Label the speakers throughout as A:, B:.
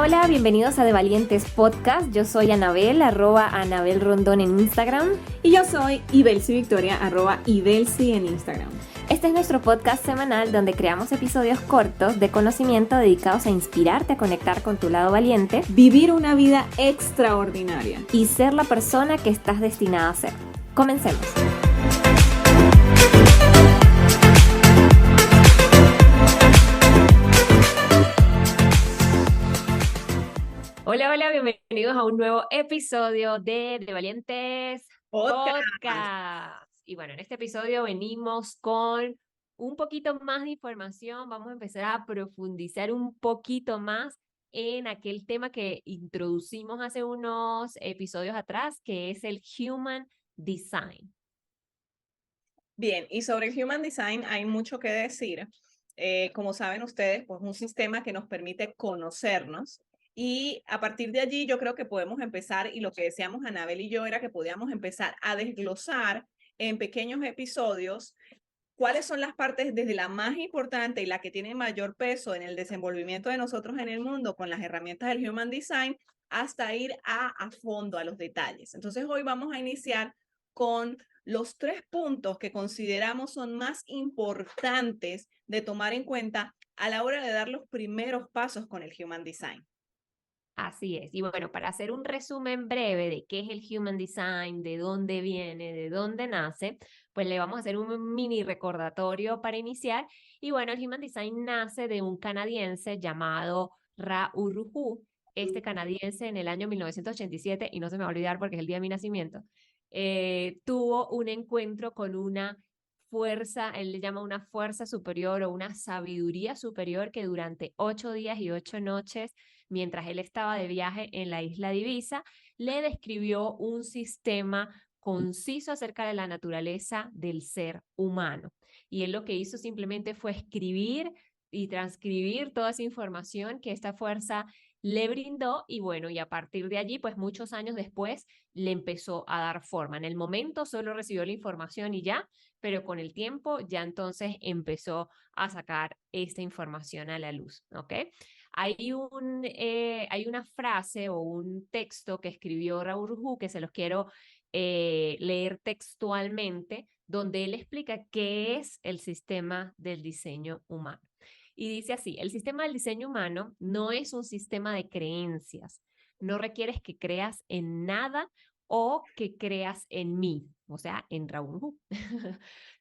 A: Hola, bienvenidos a De Valientes Podcast. Yo soy Anabel, @AnabelRondón en Instagram.
B: Y yo soy Ibelsi Victoria, @Ibelsi en Instagram.
A: Este es nuestro podcast semanal donde creamos episodios cortos de conocimiento dedicados a inspirarte a conectar con tu lado valiente,
B: Vivir una vida extraordinaria.
A: y ser la persona que estás destinada a ser. Comencemos. Hola, bienvenidos a un nuevo episodio de Valientes Podcast. Y bueno, en este episodio venimos con un poquito más de información. Vamos a empezar a profundizar un poquito más en aquel tema que introducimos hace unos episodios atrás, que es el Human Design.
B: Bien, y sobre el Human Design hay mucho que decir. Como saben ustedes, pues un sistema que nos permite conocernos y a partir de allí yo creo que podemos empezar, y lo que decíamos Anabel y yo era que podíamos empezar a desglosar en pequeños episodios cuáles son las partes desde la más importante y la que tiene mayor peso en el desenvolvimiento de nosotros en el mundo con las herramientas del Human Design hasta ir a fondo a los detalles. Entonces hoy vamos a iniciar con los 3 puntos que consideramos son más importantes de tomar en cuenta a la hora de dar los primeros pasos con el Human Design.
A: Así es. Y bueno, para hacer un resumen breve de qué es el Human Design, de dónde viene, de dónde nace, pues le vamos a hacer un mini recordatorio para iniciar. Y bueno, el Human Design nace de un canadiense llamado Ra Uru Hu. Este canadiense en el año 1987, y no se me va a olvidar porque es el día de mi nacimiento, tuvo un encuentro con una fuerza, él le llama una fuerza superior o una sabiduría superior que durante 8 días y 8 noches, mientras él estaba de viaje en la isla de Ibiza, le describió un sistema conciso acerca de la naturaleza del ser humano. Y él lo que hizo simplemente fue escribir y transcribir toda esa información que esta fuerza le brindó y bueno, y a partir de allí, pues muchos años después le empezó a dar forma. En el momento solo recibió la información y ya, pero con el tiempo ya entonces empezó a sacar esta información a la luz, ¿ok? Hay una frase o un texto que escribió Raúl Hu que se los quiero leer textualmente, donde él explica qué es el sistema del diseño humano. Y dice así, el sistema del diseño humano no es un sistema de creencias, no requieres que creas en nada o que creas en mí, o sea, en Raúl Hu.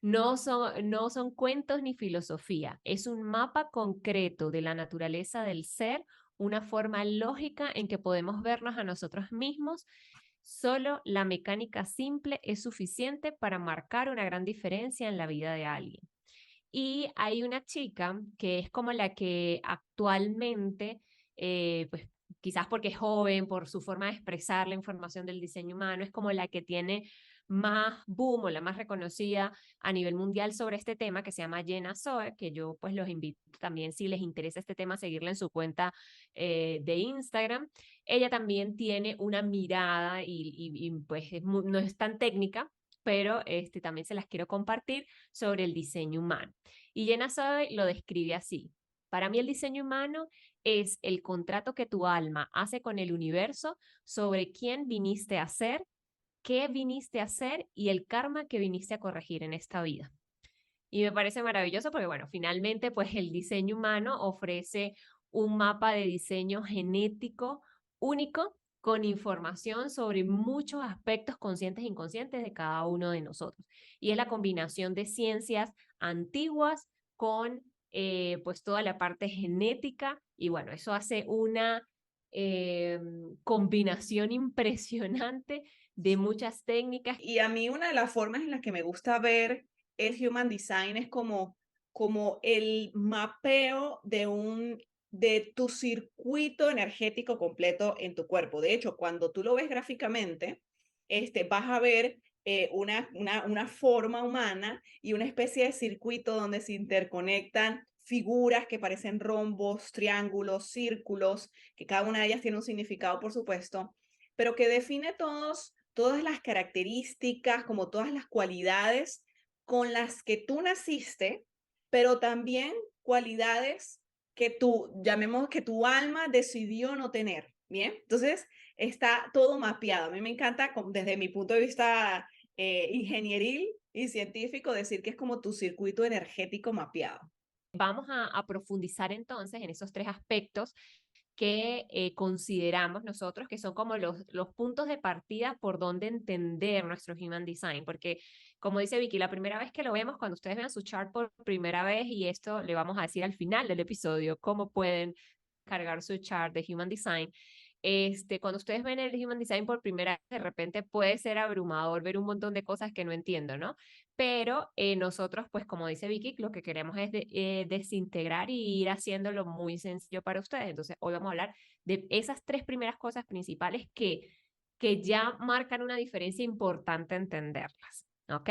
A: No son cuentos ni filosofía, es un mapa concreto de la naturaleza del ser, una forma lógica en que podemos vernos a nosotros mismos. Solo la mecánica simple es suficiente para marcar una gran diferencia en la vida de alguien. Y hay una chica que es como la que actualmente, pues quizás porque es joven, por su forma de expresar la información del diseño humano, es como la que tiene más boom o la más reconocida a nivel mundial sobre este tema, que se llama Jenna Zoe, que yo pues los invito también, si les interesa este tema, a seguirla en su cuenta de Instagram. Ella también tiene una mirada pues no es tan técnica, pero también se las quiero compartir sobre el diseño humano. Y Jenna Zoe lo describe así. Para mí el diseño humano es el contrato que tu alma hace con el universo sobre quién viniste a ser, qué viniste a hacer y el karma que viniste a corregir en esta vida. Y me parece maravilloso porque, bueno, finalmente, pues el diseño humano ofrece un mapa de diseño genético único con información sobre muchos aspectos conscientes e inconscientes de cada uno de nosotros. Y es la combinación de ciencias antiguas con pues toda la parte genética y bueno, eso hace una combinación impresionante de muchas técnicas.
B: Y a mí una de las formas en las que me gusta ver el Human Design es como el mapeo de tu circuito energético completo en tu cuerpo. De hecho, cuando tú lo ves gráficamente, vas a ver una forma humana y una especie de circuito donde se interconectan figuras que parecen rombos, triángulos, círculos, que cada una de ellas tiene un significado, por supuesto, pero que define todas las características, como todas las cualidades con las que tú naciste, pero también cualidades llamemos que tu alma decidió no tener, ¿bien? Entonces, está todo mapeado. A mí me encanta, desde mi punto de vista ingenieril y científico, decir que es como tu circuito energético mapeado.
A: Vamos a profundizar entonces en esos tres aspectos que consideramos nosotros que son como los puntos de partida por donde entender nuestro Human Design, porque como dice Vicky, la primera vez que lo vemos, cuando ustedes vean su chart por primera vez, y esto le vamos a decir al final del episodio, cómo pueden cargar su chart de Human Design. Cuando ustedes ven el Human Design por primera vez, de repente puede ser abrumador ver un montón de cosas que no entiendo, ¿no? Pero nosotros, pues como dice Vicky, lo que queremos es desintegrar y ir haciéndolo muy sencillo para ustedes. Entonces, hoy vamos a hablar de esas tres primeras cosas principales que ya marcan una diferencia importante entenderlas, ¿ok?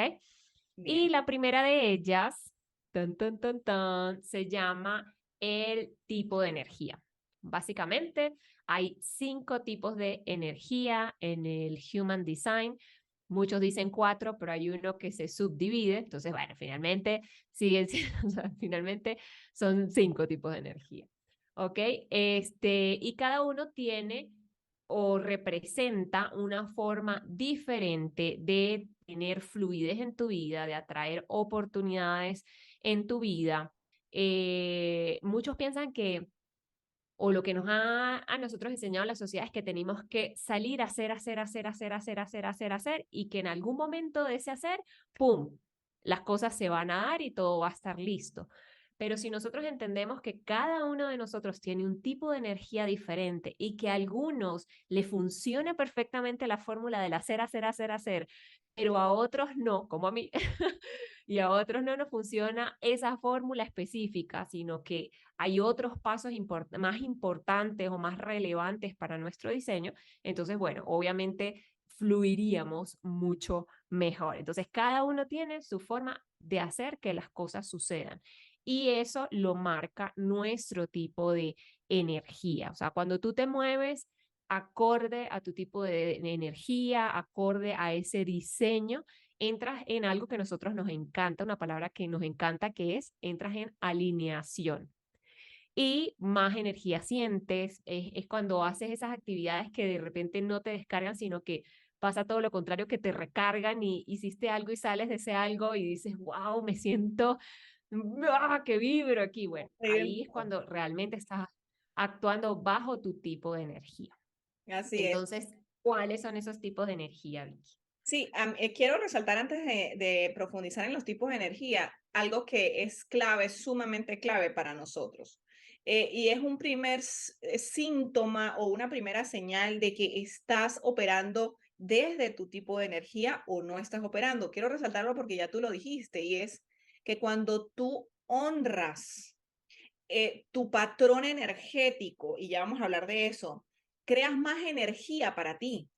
A: Y
B: Bien,
A: la primera de ellas, tan, tan, tan, tan, se llama el tipo de energía. Básicamente, hay 5 tipos de energía en el Human Design. Muchos dicen 4, pero hay uno que se subdivide. Entonces, bueno, finalmente siguen siendo, o sea, finalmente son 5 tipos de energía. ¿Ok? Y cada uno tiene o representa una forma diferente de tener fluidez en tu vida, de atraer oportunidades en tu vida. Muchos piensan que o lo que nos ha a nosotros enseñado la sociedad es que tenemos que salir a hacer, hacer, y que en algún momento de ese hacer, ¡pum!, las cosas se van a dar y todo va a estar listo. Pero si nosotros entendemos que cada uno de nosotros tiene un tipo de energía diferente y que a algunos le funciona perfectamente la fórmula del hacer, pero a otros no, como a mí, y a otros no nos funciona esa fórmula específica, sino que hay otros pasos más importantes o más relevantes para nuestro diseño, entonces, bueno, obviamente fluiríamos mucho mejor. Entonces, cada uno tiene su forma de hacer que las cosas sucedan. Y eso lo marca nuestro tipo de energía. O sea, cuando tú te mueves acorde a tu tipo de energía, acorde a ese diseño, entras en algo que a nosotros nos encanta, una palabra que nos encanta, que es, entras en alineación. Y más energía sientes, es cuando haces esas actividades que de repente no te descargan, sino que pasa todo lo contrario, que te recargan y hiciste algo y sales de ese algo y dices, wow, me siento, que vibro aquí. Bueno, ahí es cuando realmente estás actuando bajo tu tipo de energía.
B: así es.
A: Entonces, ¿cuáles son esos tipos de energía, Vicky?
B: Sí, quiero resaltar antes de profundizar en los tipos de energía, algo que es clave, sumamente clave para nosotros. Y es un primer síntoma o una primera señal de que estás operando desde tu tipo de energía o no estás operando. Quiero resaltarlo porque ya tú lo dijiste, y es que cuando tú honras tu patrón energético, y ya vamos a hablar de eso, creas más energía para ti.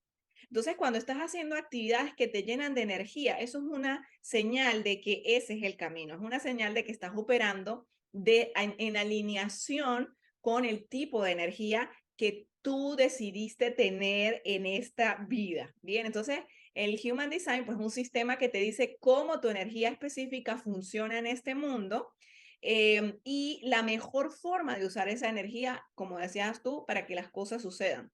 B: Entonces, cuando estás haciendo actividades que te llenan de energía, eso es una señal de que ese es el camino, es una señal de que estás operando en alineación con el tipo de energía que tú decidiste tener en esta vida. Bien, entonces el Human Design pues es un sistema que te dice cómo tu energía específica funciona en este mundo, y la mejor forma de usar esa energía, como decías tú, para que las cosas sucedan.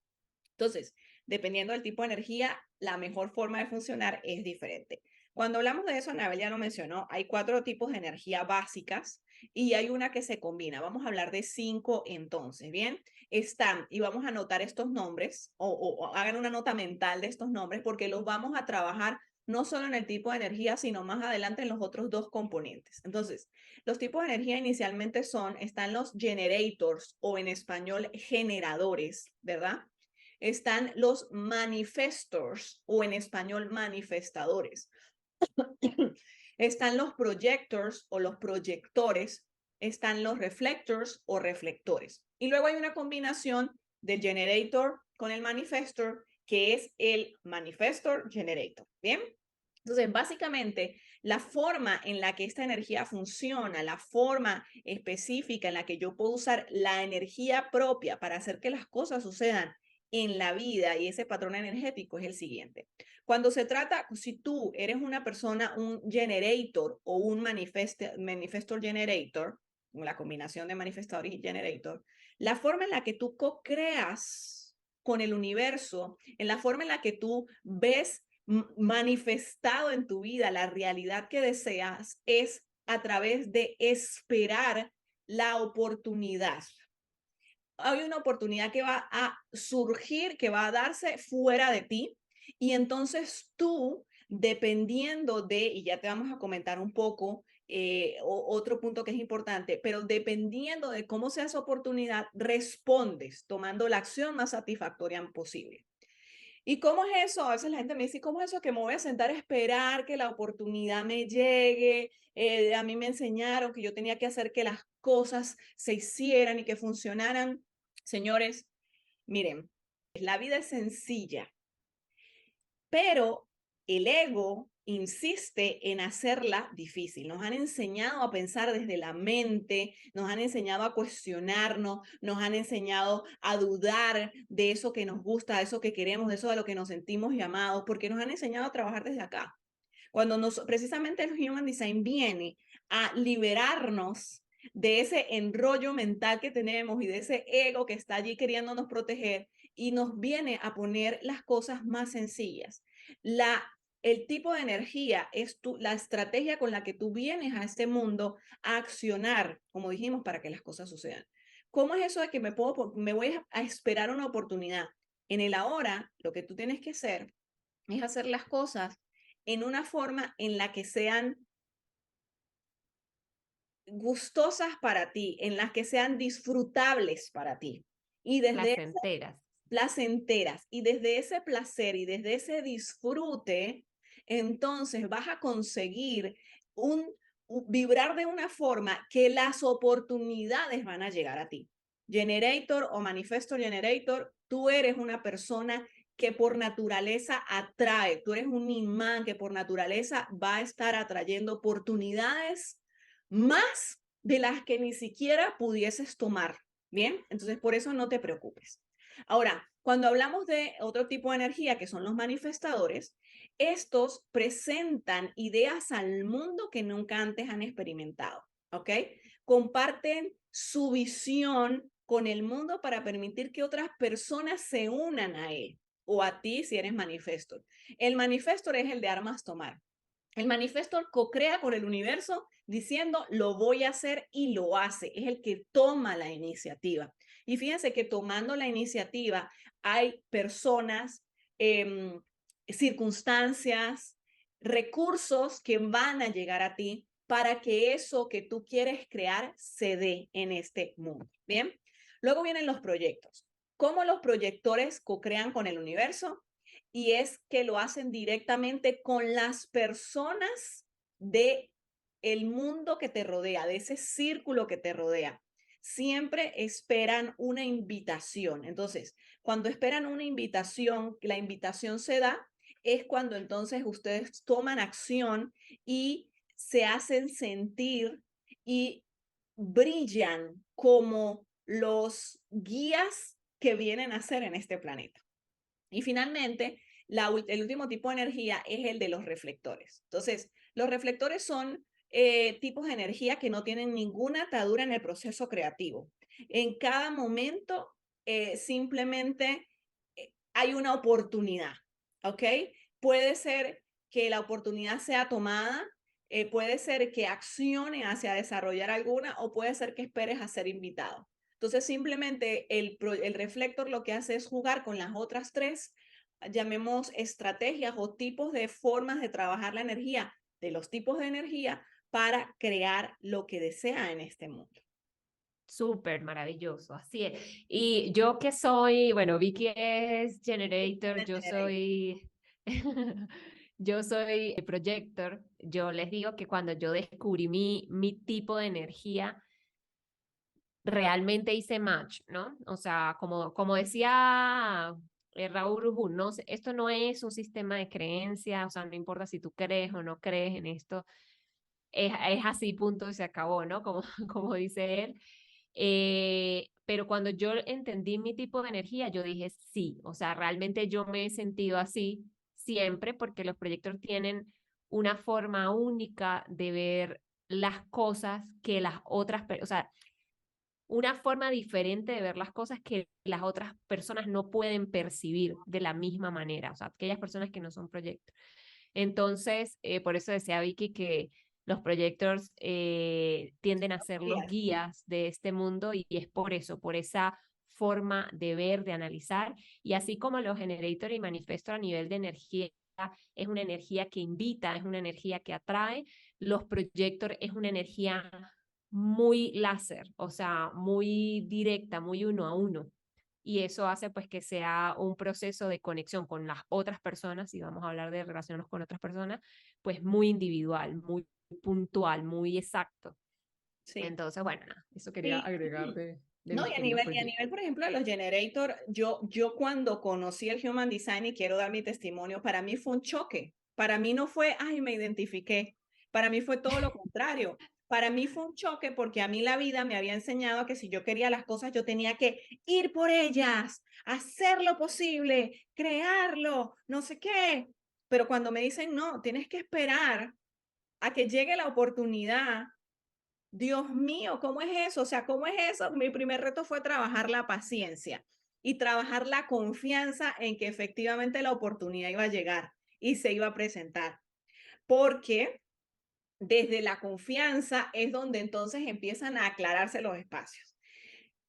B: Entonces, dependiendo del tipo de energía, la mejor forma de funcionar es diferente. Cuando hablamos de eso, Anabel ya lo mencionó, hay 4 tipos de energía básicas y hay una que se combina. Vamos a hablar de 5 entonces, ¿bien? Están, y vamos a anotar estos nombres, o hagan una nota mental de estos nombres, porque los vamos a trabajar no solo en el tipo de energía, sino más adelante en los otros 2 componentes. Entonces, los tipos de energía inicialmente están los generators, o en español generadores, ¿verdad? Están los manifestors, o en español manifestadores. Están los projectors o los proyectores. Están los reflectors o reflectores. Y luego hay una combinación del generator con el manifestor, que es el manifestor generator. Bien. Entonces, básicamente, la forma en la que esta energía funciona, la forma específica en la que yo puedo usar la energía propia para hacer que las cosas sucedan en la vida y ese patrón energético es el siguiente. Cuando se trata, si tú eres una persona, un generator o un manifestor generator, la combinación de manifestador y generator, la forma en la que tú co-creas con el universo, en la forma en la que tú ves manifestado en tu vida la realidad que deseas, es a través de esperar la oportunidad. Hay una oportunidad que va a surgir, que va a darse fuera de ti, y entonces tú, dependiendo de, y ya te vamos a comentar un poco, otro punto que es importante, pero dependiendo de cómo sea esa oportunidad, respondes tomando la acción más satisfactoria posible. ¿Y cómo es eso? A veces la gente me dice, ¿cómo es eso que me voy a sentar a esperar que la oportunidad me llegue? A mí me enseñaron que yo tenía que hacer que las cosas se hicieran y que funcionaran. Señores, miren, la vida es sencilla, pero el ego insiste en hacerla difícil. Nos han enseñado a pensar desde la mente, nos han enseñado a cuestionarnos, nos han enseñado a dudar de eso que nos gusta, de eso que queremos, de eso de lo que nos sentimos llamados, porque nos han enseñado a trabajar desde acá. Cuando precisamente el Human Design viene a liberarnos de ese enrollo mental que tenemos y de ese ego que está allí queriéndonos proteger, y nos viene a poner las cosas más sencillas. El tipo de energía es la estrategia con la que tú vienes a este mundo a accionar, como dijimos, para que las cosas sucedan. ¿Cómo es eso de que me voy a esperar una oportunidad? En el ahora, lo que tú tienes que hacer es hacer las cosas en una forma en la que sean gustosas para ti, en las que sean disfrutables para ti. Y desde
A: Placenteras.
B: placenteras, y desde ese placer y desde ese disfrute, entonces vas a conseguir vibrar de una forma que las oportunidades van a llegar a ti. Generator o Manifestor Generator, tú eres una persona que por naturaleza atrae, tú eres un imán que por naturaleza va a estar atrayendo oportunidades más de las que ni siquiera pudieses tomar. Bien, entonces por eso no te preocupes. Ahora, cuando hablamos de otro tipo de energía, que son los manifestadores, estos presentan ideas al mundo que nunca antes han experimentado, ¿ok? Comparten su visión con el mundo para permitir que otras personas se unan a él o a ti si eres manifestor. El manifestor es el de armas tomar. El manifestor co-crea con el universo diciendo lo voy a hacer y lo hace. Es el que toma la iniciativa. Y fíjense que tomando la iniciativa hay personas, circunstancias, recursos que van a llegar a ti para que eso que tú quieres crear se dé en este mundo. Bien, luego vienen los proyectos. ¿Cómo los proyectores co-crean con el universo? Y es que lo hacen directamente con las personas de el mundo que te rodea, de ese círculo que te rodea. Siempre esperan una invitación. Entonces, cuando esperan una invitación, la invitación se da, es cuando entonces ustedes toman acción y se hacen sentir y brillan como los guías que vienen a ser en este planeta. Y finalmente, el último tipo de energía es el de los reflectores. Entonces, los reflectores son tipos de energía que no tienen ninguna atadura en el proceso creativo. En cada momento, simplemente hay una oportunidad, ¿ok? Puede ser que la oportunidad sea tomada, puede ser que accione hacia desarrollar alguna, o puede ser que esperes a ser invitado. Entonces, simplemente el reflector lo que hace es jugar con las otras tres, llamemos estrategias o tipos de formas de trabajar la energía de los tipos de energía para crear lo que desea en este mundo.
A: Súper maravilloso, así es. Y yo que soy, bueno, Vicky es generator, yo soy, yo soy projector. Yo les digo que cuando yo descubrí mi tipo de energía, realmente hice match, ¿no? O sea, como decía Raúl Rujú, no, esto no es un sistema de creencias, o sea, no importa si tú crees o no crees en esto, es así, punto, y se acabó, ¿no? Como dice él. Pero cuando yo entendí mi tipo de energía, yo dije sí, o sea, realmente yo me he sentido así siempre porque los proyectos tienen una forma única de ver las cosas que las otras, o sea, una forma diferente de ver las cosas que las otras personas no pueden percibir de la misma manera, o sea, aquellas personas que no son proyectos. Entonces, por eso decía Vicky que los projectors tienden a ser los
B: Yes.
A: guías de este mundo y es por eso, por esa forma de ver, de analizar, y así como los generator y manifestor a nivel de energía es una energía que invita, es una energía que atrae, los projector es una energía muy láser, o sea, muy directa, muy uno a uno. Y eso hace pues que sea un proceso de conexión con las otras personas, si vamos a hablar de relacionarnos con otras personas, pues muy individual, muy puntual, muy exacto.
B: Sí.
A: Entonces, bueno, nada, eso quería
B: Y,
A: agregar de
B: no,
A: mis queridos proyectos.
B: por ejemplo, de los generator, yo cuando conocí el Human Design y quiero dar mi testimonio, para mí fue un choque. Para mí no fue, ay, me identifiqué. Para mí fue todo lo contrario. Para mí fue un choque porque a mí la vida me había enseñado que si yo quería las cosas, yo tenía que ir por ellas, hacer lo posible, crearlo, no sé qué. Pero cuando me dicen, no, tienes que esperar a que llegue la oportunidad. Dios mío, ¿cómo es eso? O sea, ¿cómo es eso? Mi primer reto fue trabajar la paciencia y trabajar la confianza en que efectivamente la oportunidad iba a llegar y se iba a presentar. Porque desde la confianza es donde entonces empiezan a aclararse los espacios.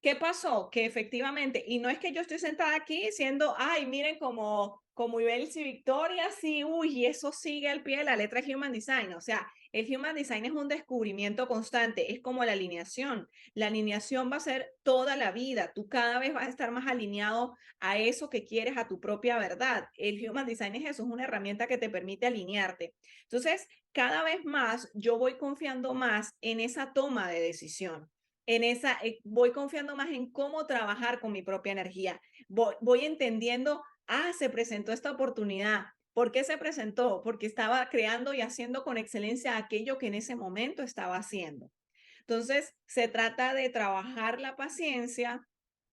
B: ¿Qué pasó? Que efectivamente, y no es que yo estoy sentada aquí diciendo, ay, miren como Ibeliz y Victoria, sí, uy, y eso sigue al pie de la letra Human Design. O sea, el Human Design es un descubrimiento constante, es como la alineación. La alineación va a ser toda la vida. Tú cada vez vas a estar más alineado a eso que quieres, a tu propia verdad. El Human Design es eso, es una herramienta que te permite alinearte. Entonces, cada vez más yo voy confiando más en esa toma de decisión en esa, voy confiando más en cómo trabajar con mi propia energía. Voy entendiendo, se presentó esta oportunidad. ¿Por qué se presentó? Porque estaba creando y haciendo con excelencia aquello que en ese momento estaba haciendo. Entonces, se trata de trabajar la paciencia,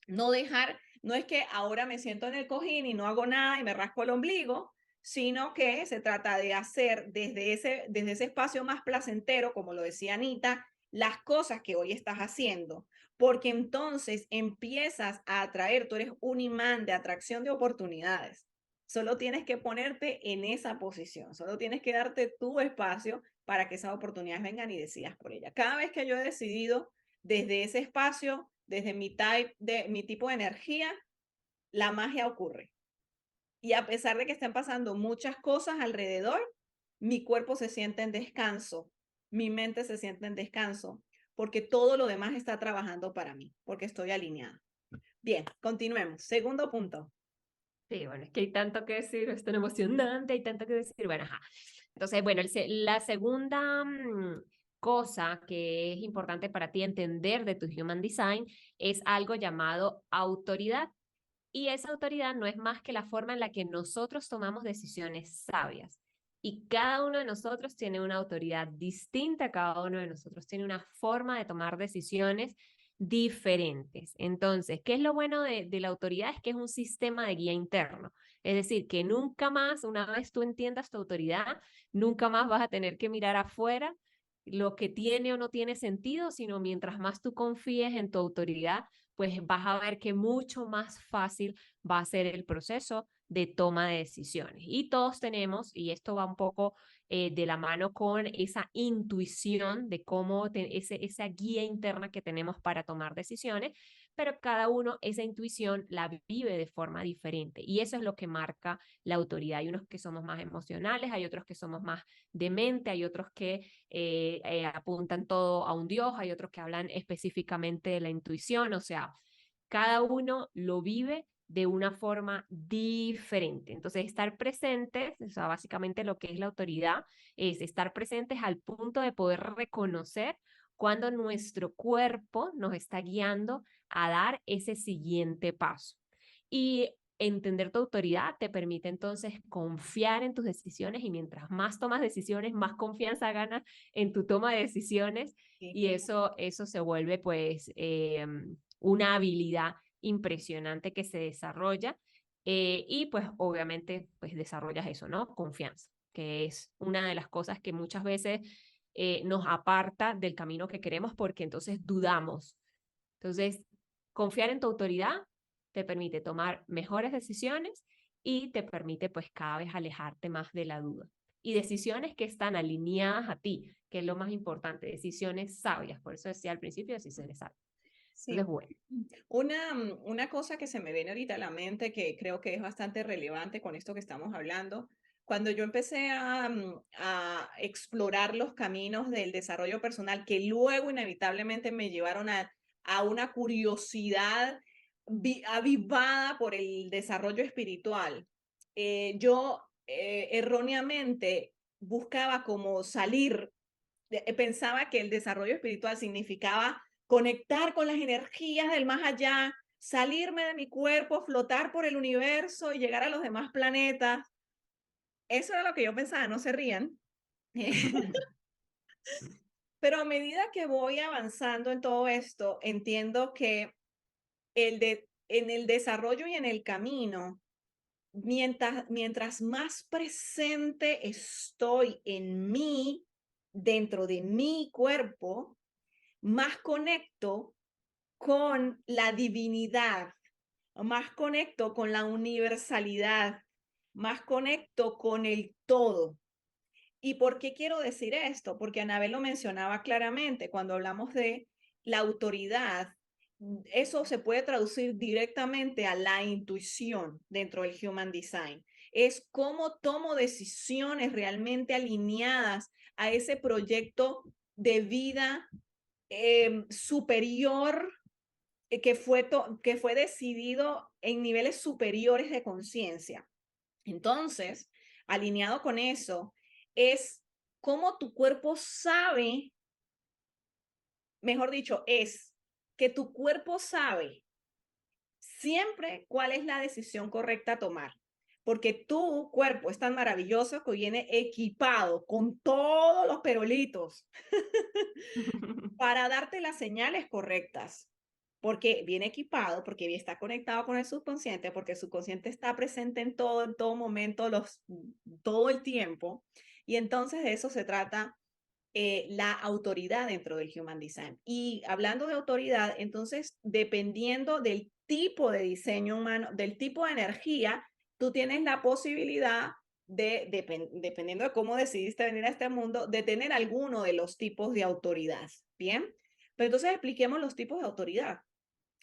B: no dejar, no es que ahora me siento en el cojín y no hago nada y me rasco el ombligo, sino que se trata de hacer desde ese espacio más placentero, como lo decía Anita, las cosas que hoy estás haciendo, porque entonces empiezas a atraer, tú eres un imán de atracción de oportunidades. Solo tienes que ponerte en esa posición, solo tienes que darte tu espacio para que esas oportunidades vengan y decidas por ella. Cada vez que yo he decidido desde ese espacio, desde mi tipo de energía, la magia ocurre. Y a pesar de que estén pasando muchas cosas alrededor, mi cuerpo se siente en descanso, mi mente se siente en descanso, porque todo lo demás está trabajando para mí, porque estoy alineada. Bien, continuemos. Segundo punto.
A: Sí, bueno, es que hay tanto que decir, es tan emocionante, hay tanto que decir. Bueno, ajá. Entonces, bueno, la segunda cosa que es importante para ti entender de tu Human Design es algo llamado autoridad. Y esa autoridad no es más que la forma en la que nosotros tomamos decisiones sabias. Y cada uno de nosotros tiene una autoridad distinta, cada uno de nosotros tiene una forma de tomar decisiones diferentes. Entonces, ¿qué es lo bueno de la autoridad? Es que es un sistema de guía interno. Es decir, que nunca más, una vez tú entiendas tu autoridad, nunca más vas a tener que mirar afuera lo que tiene o no tiene sentido, sino mientras más tú confíes en tu autoridad, pues vas a ver que mucho más fácil va a ser el proceso de toma de decisiones. Y todos tenemos, y esto va un poco de la mano con esa intuición de cómo esa guía interna que tenemos para tomar decisiones, pero cada uno esa intuición la vive de forma diferente. Y eso es lo que marca la autoridad. Hay unos que somos más emocionales, hay otros que somos más de mente, hay otros que apuntan todo a un Dios, hay otros que hablan específicamente de la intuición, o sea, cada uno lo vive de una forma diferente. Entonces, estar presentes, o sea, básicamente lo que es la autoridad, es estar presentes al punto de poder reconocer cuando nuestro cuerpo nos está guiando a dar ese siguiente paso. Y entender tu autoridad te permite entonces confiar en tus decisiones y mientras más tomas decisiones, más confianza ganas en tu toma de decisiones
B: Sí.
A: y eso se vuelve pues una habilidad impresionante que se desarrolla y pues obviamente pues desarrollas eso, ¿no? Confianza, que es una de las cosas que muchas veces nos aparta del camino que queremos porque entonces dudamos. Entonces, confiar en tu autoridad te permite tomar mejores decisiones y te permite pues cada vez alejarte más de la duda. Y decisiones que están alineadas a ti, que es lo más importante, decisiones sabias. Por eso decía al principio, decisiones sabias.
B: Sí.
A: Entonces, bueno.
B: Una cosa que se me viene ahorita a la mente que creo que es bastante relevante con esto que estamos hablando, cuando yo empecé a explorar los caminos del desarrollo personal que luego inevitablemente me llevaron a una curiosidad avivada por el desarrollo espiritual, yo erróneamente buscaba como salir, pensaba que el desarrollo espiritual significaba conectar con las energías del más allá, salirme de mi cuerpo, flotar por el universo y llegar a los demás planetas. Eso era lo que yo pensaba, no se rían. Pero a medida que voy avanzando en todo esto, entiendo que en el desarrollo y en el camino, mientras más presente estoy en mí, dentro de mi cuerpo, más conecto con la divinidad, más conecto con la universalidad, más conecto con el todo. ¿Y por qué quiero decir esto? Porque Anabel lo mencionaba claramente cuando hablamos de la autoridad. Eso se puede traducir directamente a la intuición dentro del Human Design. Es cómo tomo decisiones realmente alineadas a ese proyecto de vida superior que fue decidido en niveles superiores de conciencia. Entonces, alineado con eso, es cómo tu cuerpo sabe, mejor dicho, es que tu cuerpo sabe siempre cuál es la decisión correcta a tomar. Porque tu cuerpo es tan maravilloso que viene equipado con todos los perolitos para darte las señales correctas, porque viene equipado, porque está conectado con el subconsciente, porque el subconsciente está presente en todo momento, todo el tiempo. Y entonces de eso se trata la autoridad dentro del Human Design. Y hablando de autoridad, entonces, dependiendo del tipo de diseño humano, del tipo de energía, tú tienes la posibilidad dependiendo de cómo decidiste venir a este mundo, de tener alguno de los tipos de autoridad. Bien, pero entonces expliquemos los tipos de autoridad.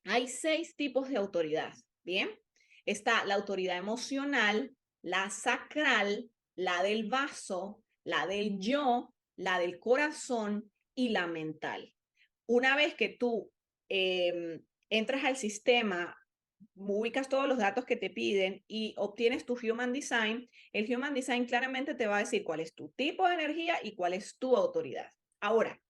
B: Hay 6 tipos de autoridad. Bien, está la autoridad emocional, la sacral, la del vaso, la del yo, la del corazón y la mental. Una vez que tú entras al sistema, ubicas todos los datos que te piden y obtienes tu Human Design, el Human Design claramente te va a decir cuál es tu tipo de energía y cuál es tu autoridad. Ahora,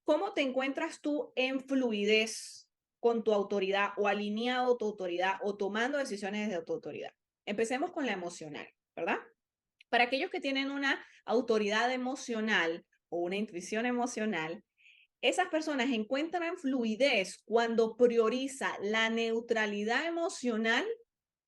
B: ¿cómo te encuentras tú en fluidez con tu autoridad o alineado tu autoridad o tomando decisiones de tu autoridad? Empecemos con la emocional, ¿verdad? Para aquellos que tienen una autoridad emocional o una intuición emocional, esas personas encuentran fluidez cuando prioriza la neutralidad emocional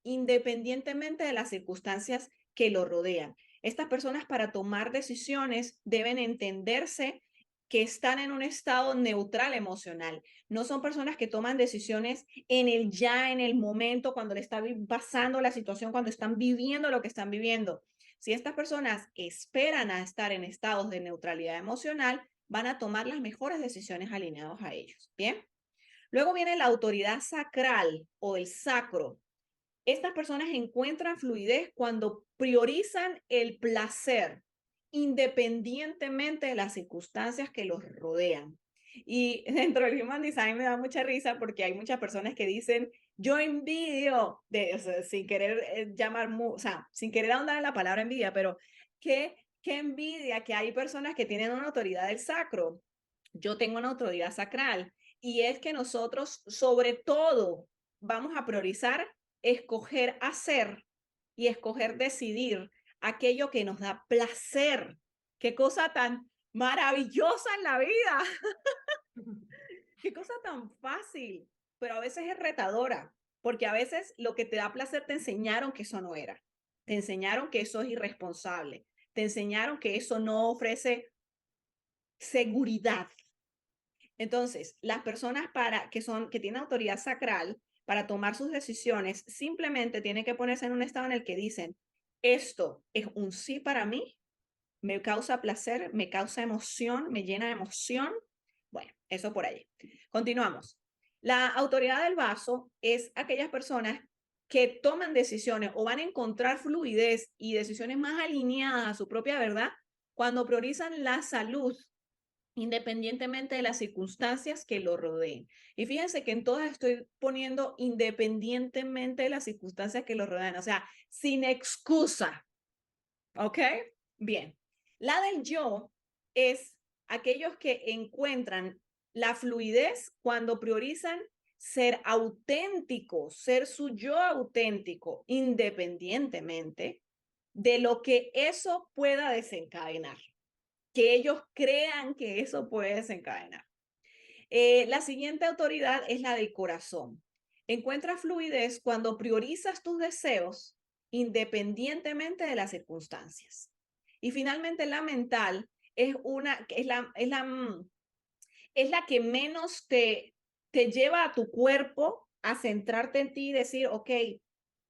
B: independientemente de las circunstancias que lo rodean. Estas personas para tomar decisiones deben entenderse que están en un estado neutral emocional. No son personas que toman decisiones en el ya, en el momento, cuando le está pasando la situación, cuando están viviendo lo que están viviendo. Si estas personas esperan a estar en estados de neutralidad emocional, van a tomar las mejores decisiones alineados a ellos. Bien. Luego viene la autoridad sacral o el sacro. Estas personas encuentran fluidez cuando priorizan el placer, independientemente de las circunstancias que los rodean. Y dentro del Human Design me da mucha risa porque hay muchas personas que dicen, yo envidio, o sea, sin querer o sea, sin querer ahondar en la palabra envidia, pero qué envidia que hay personas que tienen una autoridad del sacro. Yo tengo una autoridad sacral y es que nosotros, sobre todo, vamos a priorizar escoger hacer y escoger decidir aquello que nos da placer. Qué cosa tan maravillosa en la vida. Qué cosa tan fácil, pero a veces es retadora, porque a veces lo que te da placer te enseñaron que eso no era. Te enseñaron que eso es irresponsable. Te enseñaron que eso no ofrece seguridad. Entonces, las personas que tienen autoridad sacral para tomar sus decisiones simplemente tienen que ponerse en un estado en el que dicen, esto es un sí para mí, me causa placer, me causa emoción, me llena de emoción. Bueno, eso por allí. Continuamos. La autoridad del vaso es aquellas personas que toman decisiones o van a encontrar fluidez y decisiones más alineadas a su propia verdad cuando priorizan la salud independientemente de las circunstancias que lo rodeen. Y fíjense que en todas estoy poniendo independientemente de las circunstancias que lo rodean, o sea, sin excusa. ¿Ok? Bien. La del yo es aquellos que encuentran la fluidez cuando priorizan ser auténticos, ser su yo auténtico, independientemente de lo que eso pueda desencadenar, que ellos crean que eso puede desencadenar. La siguiente autoridad es la del corazón. Encuentra fluidez cuando priorizas tus deseos independientemente de las circunstancias. Y finalmente la mental es la que menos te lleva a tu cuerpo a centrarte en ti y decir, ok,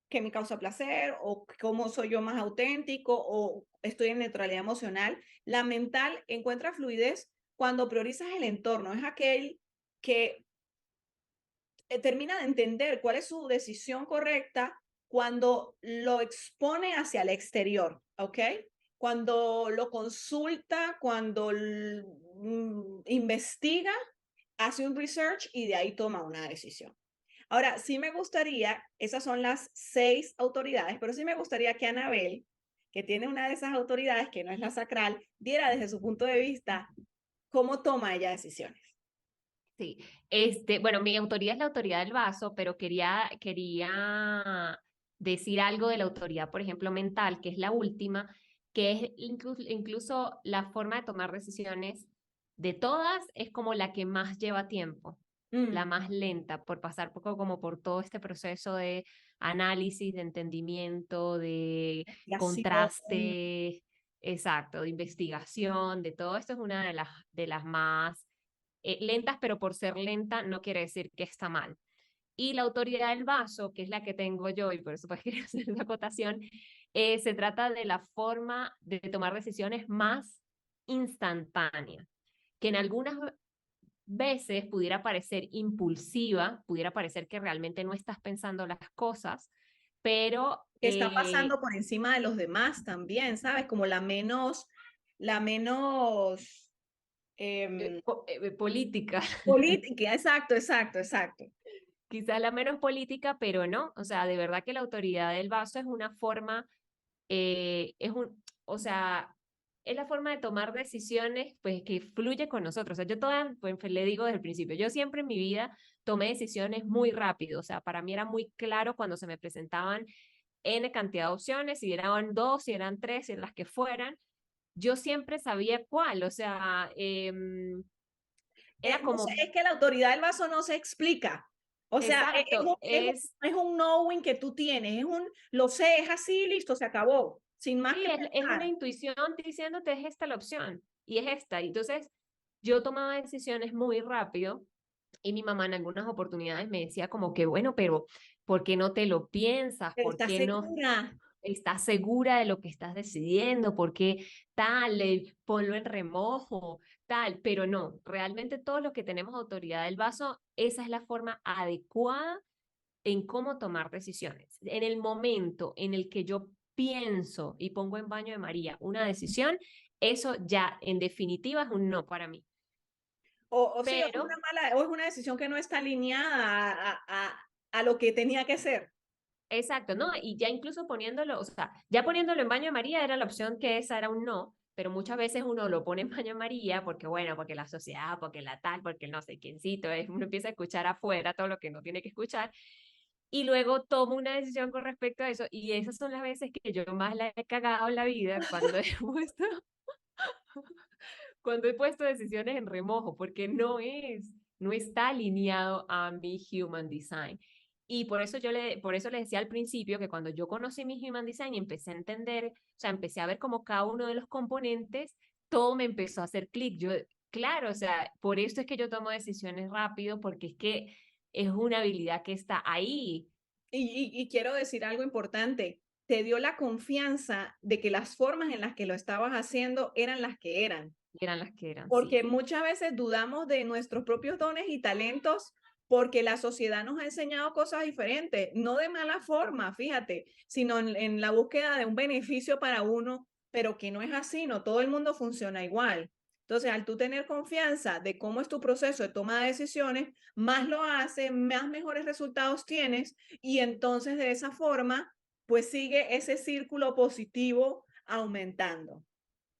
B: ¿qué me causa placer? ¿O cómo soy yo más auténtico? ¿O estoy en neutralidad emocional? La mental encuentra fluidez cuando priorizas el entorno. Es aquel que termina de entender cuál es su decisión correcta cuando lo expone hacia el exterior, ¿ok? Cuando lo consulta, cuando investiga, hace un research y de ahí toma una decisión. Ahora, sí me gustaría, esas son las 6 autoridades, pero sí me gustaría que Anabel, que tiene una de esas autoridades, que no es la sacral, diera desde su punto de vista cómo toma ella decisiones.
A: Sí, bueno, mi autoría es la autoridad del vaso, pero quería decir algo de la autoridad, por ejemplo, mental, que es la última, que es incluso la forma de tomar decisiones de todas, es como la que más lleva tiempo, la
B: Mm,
A: más lenta, por pasar poco como por todo este proceso de análisis, de entendimiento, de
B: investigación.
A: contraste, exacto, de investigación, de todo esto es una de las más lentas, pero por ser lenta no quiere decir que está mal. Y la autoridad del vaso, que es la que tengo yo, y por eso pues quería hacer la acotación, se trata de la forma de tomar decisiones más instantánea, que en algunas veces pudiera parecer impulsiva, pudiera parecer que realmente no estás pensando las cosas, pero
B: Que está pasando por encima de los demás también, ¿sabes? Como la menos
A: política,
B: política, exacto, exacto, exacto.
A: quizás la menos política, pero no, o sea, de verdad que la autoridad del vaso es una forma o sea, es la forma de tomar decisiones, pues, que fluye con nosotros. O sea, yo toda, pues, le digo desde el principio, yo siempre en mi vida tomé decisiones muy rápido. O sea, para mí era muy claro cuando se me presentaban N cantidad de opciones, si eran dos, si eran tres, si eran las que fueran, yo siempre sabía cuál. O sea, era
B: No sé,
A: como,
B: es que la autoridad del vaso no se explica. O sea,
A: exacto,
B: es un knowing que tú tienes, lo sé, es así, listo, se acabó, sin más
A: sí,
B: que
A: es una
B: pensar.
A: intuición diciéndote es esta la opción y es esta. Y entonces, yo tomaba decisiones muy rápido y mi mamá en algunas oportunidades me decía como que, bueno, pero ¿por qué no te lo piensas?
B: Pero
A: ¿Por
B: ¿estás
A: qué no
B: segura?
A: estás segura de lo que estás decidiendo? ¿Por qué tal? Ponlo en remojo, tal. Pero no, realmente todos los que tenemos autoridad del vaso, esa es la forma adecuada en cómo tomar decisiones. En el momento en el que yo pienso y pongo en baño de María una decisión, eso ya en definitiva es un no para mí.
B: O sí,
A: Pero
B: o es una decisión que no está alineada a lo que tenía que ser.
A: exacto, ¿no? Y ya incluso poniéndolo, o sea, ya poniéndolo en baño de María era la opción que esa era un no, pero muchas veces uno lo pone en baño de María porque, bueno, porque la sociedad, porque la tal, porque el no sé quiéncito, uno empieza a escuchar afuera todo lo que no tiene que escuchar y luego tomo una decisión con respecto a eso y esas son las veces que yo más la he cagado en la vida cuando he puesto decisiones en remojo, porque no está alineado a mi human design. Y por eso le decía al principio que cuando yo conocí mi human design y empecé a entender, o sea, empecé a ver como cada uno de los componentes, todo me empezó a hacer clic. Yo claro, o sea, por eso es que yo tomo decisiones rápido, porque es que es una habilidad que está ahí.
B: Y quiero decir algo importante, te dio la confianza de que las formas en las que lo estabas haciendo eran las que eran.
A: Eran las que eran,
B: Porque
A: sí.
B: muchas veces dudamos de nuestros propios dones y talentos porque la sociedad nos ha enseñado cosas diferentes, no de mala forma, fíjate, sino en la búsqueda de un beneficio para uno, pero que no es así, no todo el mundo funciona igual. Entonces, al tú tener confianza de cómo es tu proceso de toma de decisiones, más lo haces, más mejores resultados tienes y entonces de esa forma, pues sigue ese círculo positivo aumentando.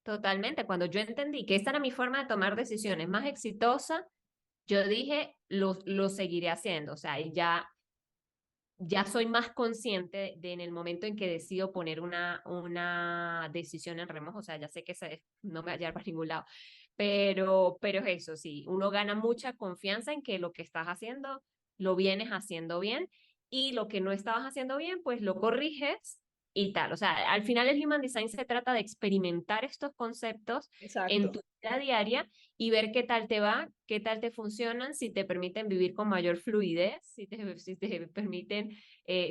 A: Totalmente. Cuando yo entendí que esta era mi forma de tomar decisiones más exitosa, yo dije, lo seguiré haciendo. O sea, y ya soy más consciente de en el momento en que decido poner una decisión en remojo. O sea, ya sé que no me va a llevar para ningún lado. Pero es eso, sí, uno gana mucha confianza en que lo que estás haciendo lo vienes haciendo bien y lo que no estabas haciendo bien, pues lo corriges y tal. O sea, al final el Human Design se trata de experimentar estos conceptos en
B: Exacto.
A: tu vida diaria y ver qué tal te va, qué tal te funcionan, si te permiten vivir con mayor fluidez, si te permiten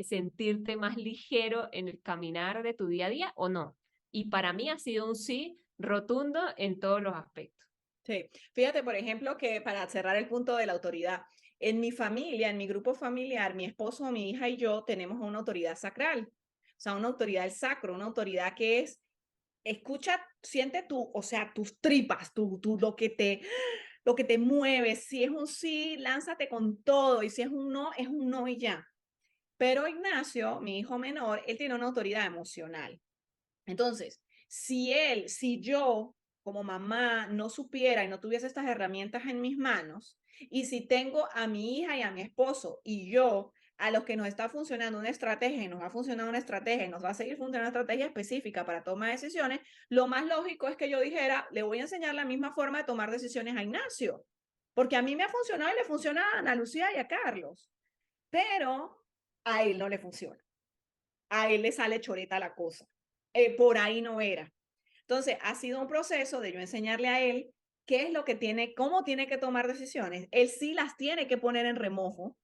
A: sentirte más ligero en el caminar de tu día a día o no. Y para mí ha sido un sí rotundo en todos los aspectos.
B: Sí, fíjate, por ejemplo, que para cerrar el punto de la autoridad, en mi familia, en mi grupo familiar, mi esposo, mi hija y yo tenemos una autoridad sacral, o sea, una autoridad del sacro, una autoridad que es, escucha, siente tú, o sea, tus tripas, lo que te mueve. Si es un sí, lánzate con todo, y si es un no y ya. Pero Ignacio, mi hijo menor, él tiene una autoridad emocional. Entonces, si yo como mamá no supiera y no tuviese estas herramientas en mis manos, y si tengo a mi hija y a mi esposo y yo, a los que nos está funcionando una estrategia y nos ha funcionado una estrategia y nos va a seguir funcionando una estrategia específica para toma de decisiones, lo más lógico es que yo dijera, le voy a enseñar la misma forma de tomar decisiones a Ignacio, porque a mí me ha funcionado y le funciona a Ana Lucía y a Carlos, pero a él no le funciona, a él le sale choreta la cosa. Por ahí no era. Entonces, ha sido un proceso de yo enseñarle a él qué es lo que tiene, cómo tiene que tomar decisiones. Él sí las tiene que poner en remojo,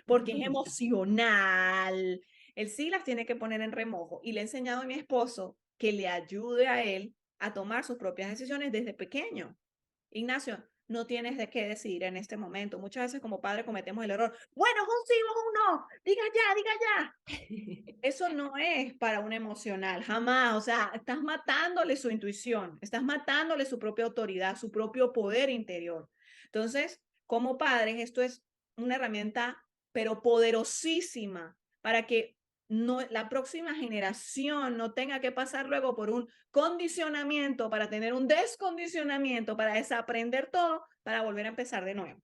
B: porque es emocional. Él sí las tiene que poner en remojo. Y le he enseñado a mi esposo que le ayude a él a tomar sus propias decisiones desde pequeño. Ignacio, no tienes de qué decidir en este momento. Muchas veces como padre cometemos el error. Bueno, es un sí o es un no. Diga ya, diga ya. Eso no es para un emocional, jamás. O sea, estás matándole su intuición, estás matándole su propia autoridad, su propio poder interior. Entonces, como padres, esto es una herramienta, pero poderosísima para que no, la próxima generación no tenga que pasar luego por un condicionamiento, para tener un descondicionamiento, para desaprender todo, para volver a empezar de nuevo.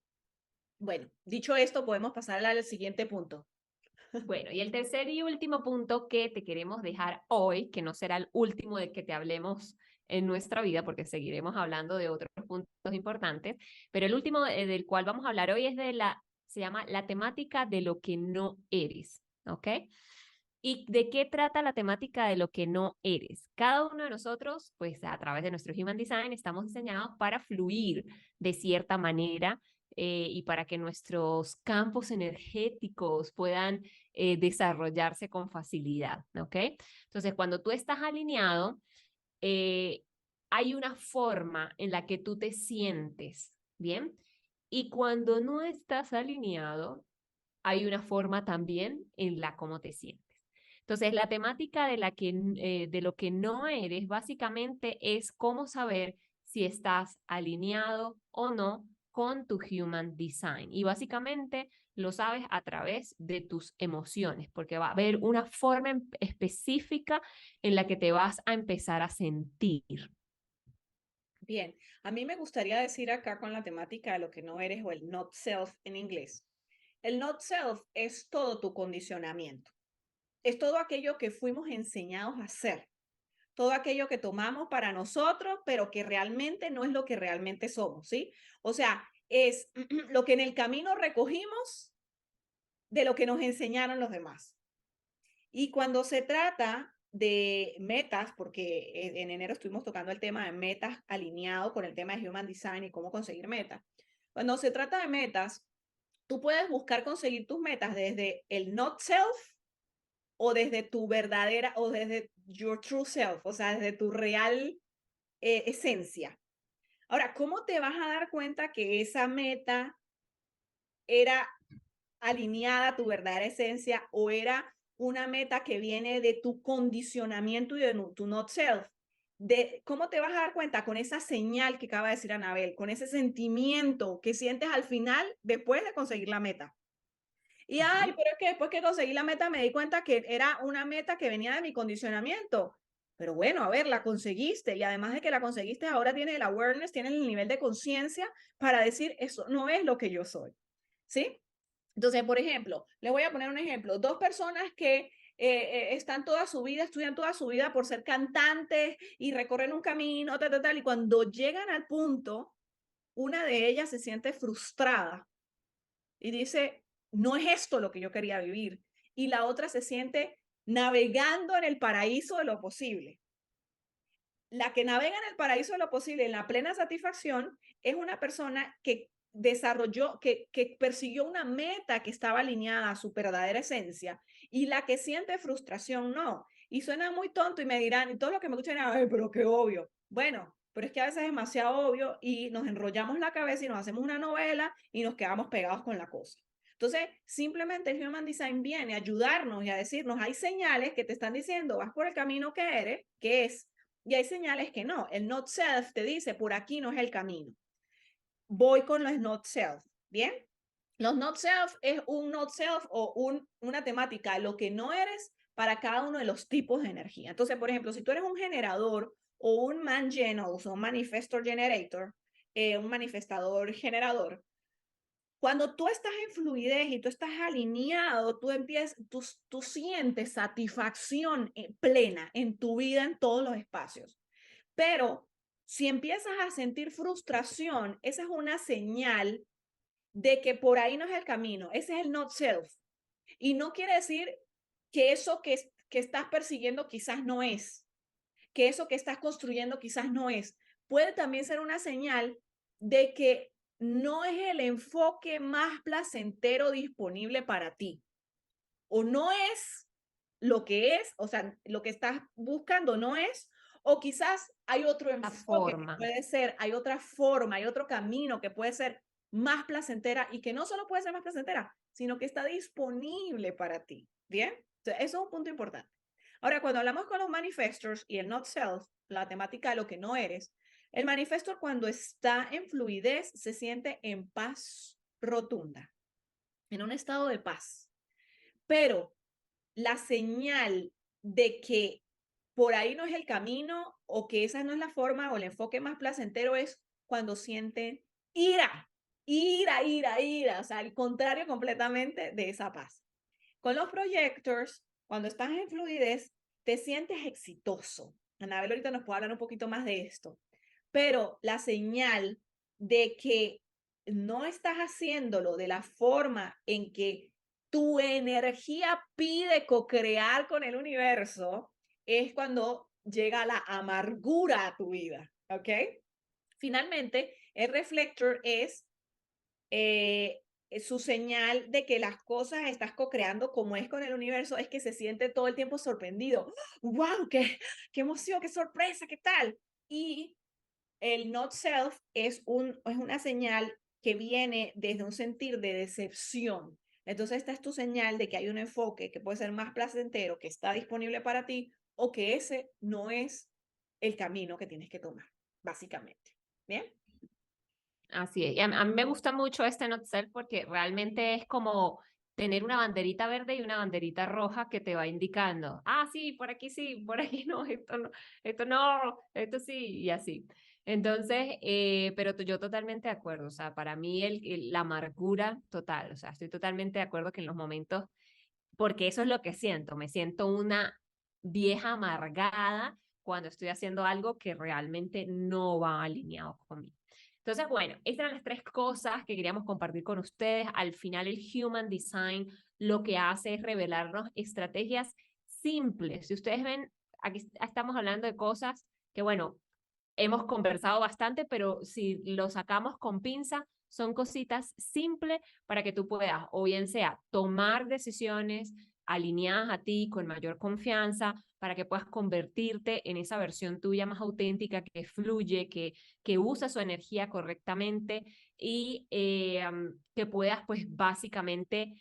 B: Bueno, dicho esto, podemos pasar al siguiente punto.
A: Bueno, y el tercer y último punto que te queremos dejar hoy, que no será el último de que te hablemos en nuestra vida, porque seguiremos hablando de otros puntos importantes, pero el último del cual vamos a hablar hoy es se llama la temática de lo que no eres, ¿ok? ¿Y de qué trata la temática de lo que no eres? Cada uno de nosotros, pues a través de nuestro Human Design, estamos diseñados para fluir de cierta manera y para que nuestros campos energéticos puedan desarrollarse con facilidad, ¿ok? Entonces, cuando tú estás alineado, eh, hay una forma en la que tú te sientes, ¿bien? Y cuando no estás alineado, hay una forma también en la cómo te sientes. Entonces, la temática de lo que no eres básicamente es cómo saber si estás alineado o no con tu Human Design. Y básicamente lo sabes a través de tus emociones, porque va a haber una forma específica en la que te vas a empezar a sentir.
B: Bien, a mí me gustaría decir acá con la temática de lo que no eres o el not self en inglés. El not self es todo tu condicionamiento, es todo aquello que fuimos enseñados a hacer, todo aquello que tomamos para nosotros, pero que realmente no es lo que realmente somos, ¿sí? O sea, es lo que en el camino recogimos de lo que nos enseñaron los demás. Y cuando se trata de metas, porque en enero estuvimos tocando el tema de metas alineado con el tema de Human Design y cómo conseguir metas. Cuando se trata de metas, tú puedes buscar conseguir tus metas desde el not self o desde tu verdadera o desde your true self, o sea, desde tu real esencia. Ahora, ¿cómo te vas a dar cuenta que esa meta era alineada a tu verdadera esencia o era una meta que viene de tu condicionamiento y de tu not self? ¿Cómo te vas a dar cuenta? Con esa señal que acaba de decir Anabel, con ese sentimiento que sientes al final después de conseguir la meta. Y ay, pero es que después que conseguí la meta me di cuenta que era una meta que venía de mi condicionamiento. Pero bueno, a ver, la conseguiste y además de que la conseguiste, ahora tienes el awareness, tienes el nivel de conciencia para decir, eso no es lo que yo soy. ¿Sí? Entonces, por ejemplo, les voy a poner un ejemplo. Dos personas que están toda su vida, estudian toda su vida por ser cantantes y recorren un camino, tal, tal, tal, y cuando llegan al punto, una de ellas se siente frustrada y dice, no es esto lo que yo quería vivir. Y la otra se siente navegando en el paraíso de lo posible. La que navega en el paraíso de lo posible, en la plena satisfacción, es una persona que desarrolló, que persiguió una meta que estaba alineada a su verdadera esencia, y la que siente frustración no. Y suena muy tonto y me dirán, y todo lo que me escuchan, ay, pero qué obvio. Bueno, pero es que a veces es demasiado obvio y nos enrollamos la cabeza y nos hacemos una novela y nos quedamos pegados con la cosa. Entonces, simplemente el Human Design viene a ayudarnos y a decirnos, hay señales que te están diciendo, vas por el camino que eres, que es, y hay señales que no. El not self te dice, por aquí no es el camino. Voy con los not self. ¿Bien? Los not self es un not self o una temática, lo que no eres para cada uno de los tipos de energía. Entonces, por ejemplo, si tú eres un generador o un man general, o un manifestor generator, un manifestador generador, cuando tú estás en fluidez y tú estás alineado, tú sientes satisfacción plena en tu vida en todos los espacios. Pero si empiezas a sentir frustración, esa es una señal de que por ahí no es el camino. Ese es el not self. Y no quiere decir que eso que estás persiguiendo quizás no es, que eso que estás construyendo quizás no es. Puede también ser una señal de que no es el enfoque más placentero disponible para ti. O no es lo que es, o sea, lo que estás buscando no es, o quizás hay otro
A: La
B: enfoque que
A: forma.
B: puede ser, hay otra forma, hay otro camino que puede ser más placentera y que no solo puede ser más placentera, sino que está disponible para ti. ¿Bien? Entonces, eso es un punto importante. Ahora, cuando hablamos con los manifestors y el not self, la temática de lo que no eres, el manifestor cuando está en fluidez se siente en paz rotunda, en un estado de paz. Pero la señal de que por ahí no es el camino o que esa no es la forma o el enfoque más placentero es cuando sienten ira, ira, o sea, el contrario completamente de esa paz. Con los projectors, cuando estás en fluidez, te sientes exitoso. Anabel ahorita nos puede hablar un poquito más de esto, pero la señal de que no estás haciéndolo de la forma en que tu energía pide co-crear con el universo, es cuando llega la amargura a tu vida, ¿ok? Finalmente, el reflector es su señal de que las cosas estás co-creando como es con el universo, es que se siente todo el tiempo sorprendido. ¡Wow! ¡Qué emoción! ¡Qué sorpresa! ¿Qué tal? Y el not self es una señal que viene desde un sentir de decepción. Entonces, esta es tu señal de que hay un enfoque que puede ser más placentero, que está disponible para ti, o que ese no es el camino que tienes que tomar, básicamente. ¿Bien?
A: Así es. Y a mí me gusta mucho este not self porque realmente es como tener una banderita verde y una banderita roja que te va indicando, ah, sí, por aquí no, esto no, esto sí, y así. Entonces, pero yo totalmente de acuerdo, o sea, para mí la amargura total, o sea, estoy totalmente de acuerdo que en los momentos, porque eso es lo que siento, me siento una vieja amargada cuando estoy haciendo algo que realmente no va alineado conmigo. Entonces, bueno, estas eran las tres cosas que queríamos compartir con ustedes. Al final, el Human Design lo que hace es revelarnos estrategias simples. Si ustedes ven aquí estamos hablando de cosas que, bueno, hemos conversado bastante, pero si lo sacamos con pinza, son cositas simples para que tú puedas, o bien sea, tomar decisiones alineadas a ti con mayor confianza, para que puedas convertirte en esa versión tuya más auténtica, que fluye, que usa su energía correctamente y que puedas, pues, básicamente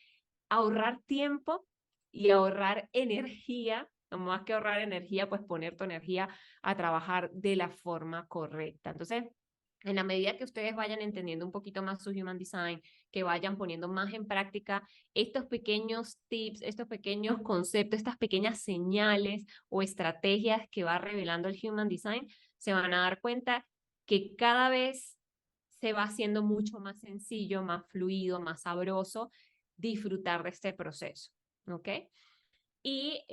A: ahorrar tiempo y ahorrar energía, no más que ahorrar energía, pues poner tu energía a trabajar de la forma correcta. Entonces, en la medida que ustedes vayan entendiendo un poquito más su Human Design, que vayan poniendo más en práctica estos pequeños tips, estos pequeños conceptos, estas pequeñas señales o estrategias que va revelando el Human Design, se van a dar cuenta que cada vez se va haciendo mucho más sencillo, más fluido, más sabroso disfrutar de este proceso, ¿ok? Y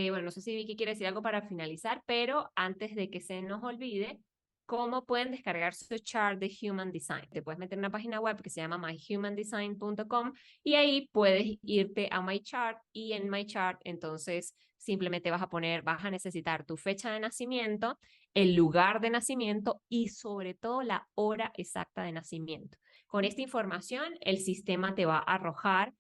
A: bueno, no sé si Vicky quiere decir algo para finalizar, pero antes de que se nos olvide, ¿cómo pueden descargar su chart de Human Design? Te puedes meter en una página web que se llama myhumandesign.com y ahí puedes irte a My Chart y en My Chart entonces simplemente vas a necesitar tu fecha de nacimiento, el lugar de nacimiento y sobre todo la hora exacta de nacimiento. Con esta información, el sistema te va a arrojar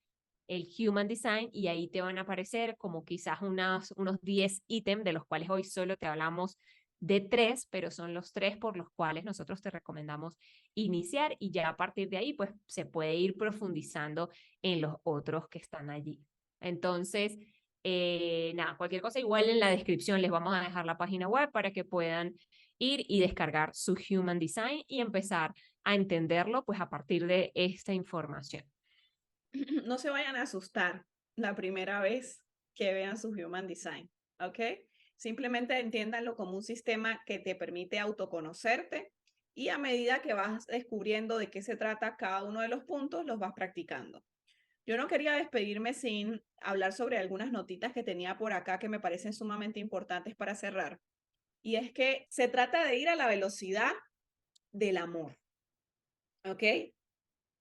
A: el Human Design y ahí te van a aparecer como quizás unos 10 ítems, de los cuales hoy solo te hablamos de 3, pero son los 3 por los cuales nosotros te recomendamos iniciar y ya a partir de ahí pues se puede ir profundizando en los otros que están allí. Entonces, nada, cualquier cosa igual en la descripción les vamos a dejar la página web para que puedan ir y descargar su Human Design y empezar a entenderlo pues a partir de esta información.
B: No se vayan a asustar la primera vez que vean su Human Design, ¿ok? Simplemente entiéndanlo como un sistema que te permite autoconocerte y a medida que vas descubriendo de qué se trata cada uno de los puntos, los vas practicando. Yo no quería despedirme sin hablar sobre algunas notitas que tenía por acá que me parecen sumamente importantes para cerrar. Y es que se trata de ir a la velocidad del amor, ¿ok?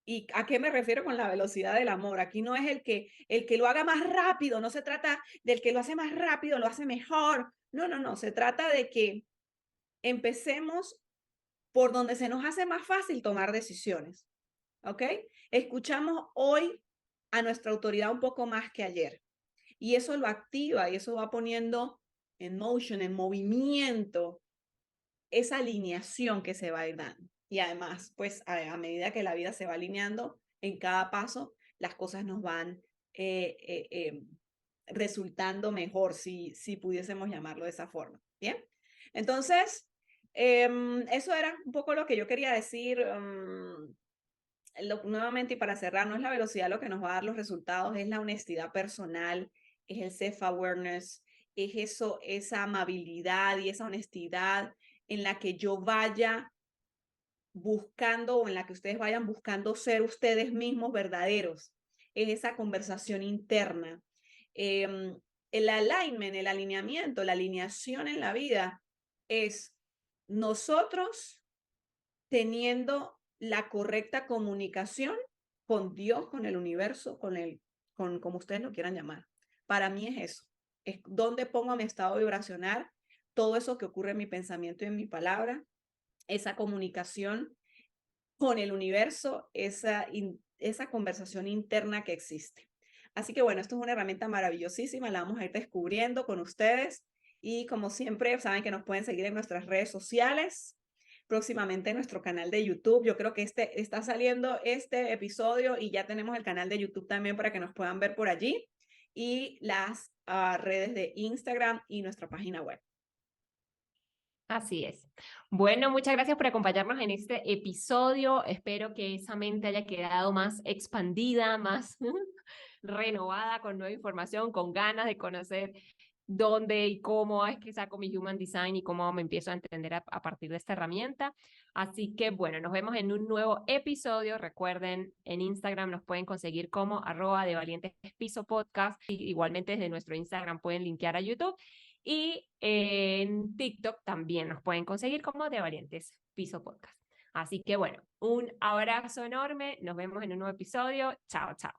B: ¿Y a qué me refiero con la velocidad del amor? Aquí no es el que lo haga más rápido, no se trata del que lo hace más rápido, lo hace mejor. No, no, no, se trata de que empecemos por donde se nos hace más fácil tomar decisiones, ¿ok? Escuchamos hoy a nuestra autoridad un poco más que ayer y eso lo activa y eso va poniendo en motion, en movimiento, esa alineación que se va a ir dando. Y además, pues a medida que la vida se va alineando, en cada paso, las cosas nos van resultando mejor, si pudiésemos llamarlo de esa forma. Bien, entonces, eso era un poco lo que yo quería decir. Nuevamente, y para cerrar, no es la velocidad lo que nos va a dar los resultados, es la honestidad personal, es el self-awareness, es eso, esa amabilidad y esa honestidad en la que yo vaya buscando o en la que ustedes vayan buscando ser ustedes mismos verdaderos. Es esa conversación interna. El alignment, el alineamiento, la alineación en la vida es nosotros teniendo la correcta comunicación con Dios, con el universo, con como ustedes lo quieran llamar. Para mí es eso. Es donde pongo mi estado vibracional, todo eso que ocurre en mi pensamiento y en mi palabra, esa comunicación con el universo, esa conversación interna que existe. Así que bueno, esto es una herramienta maravillosísima, la vamos a ir descubriendo con ustedes y como siempre saben que nos pueden seguir en nuestras redes sociales, próximamente en nuestro canal de YouTube. Yo creo que está saliendo este episodio y ya tenemos el canal de YouTube también para que nos puedan ver por allí y las redes de Instagram y nuestra página web.
A: Así es. Bueno, muchas gracias por acompañarnos en este episodio. Espero que esa mente haya quedado más expandida, más renovada, con nueva información, con ganas de conocer dónde y cómo es que saco mi Human Design y cómo me empiezo a entender a partir de esta herramienta. Así que bueno, nos vemos en un nuevo episodio. Recuerden, en Instagram nos pueden conseguir como @devalientespiso_podcast. Igualmente desde nuestro Instagram pueden linkear a YouTube. Y en TikTok también nos pueden conseguir como De Valientes Piso Podcast. Así que bueno, un abrazo enorme. Nos vemos en un nuevo episodio. Chao, chao.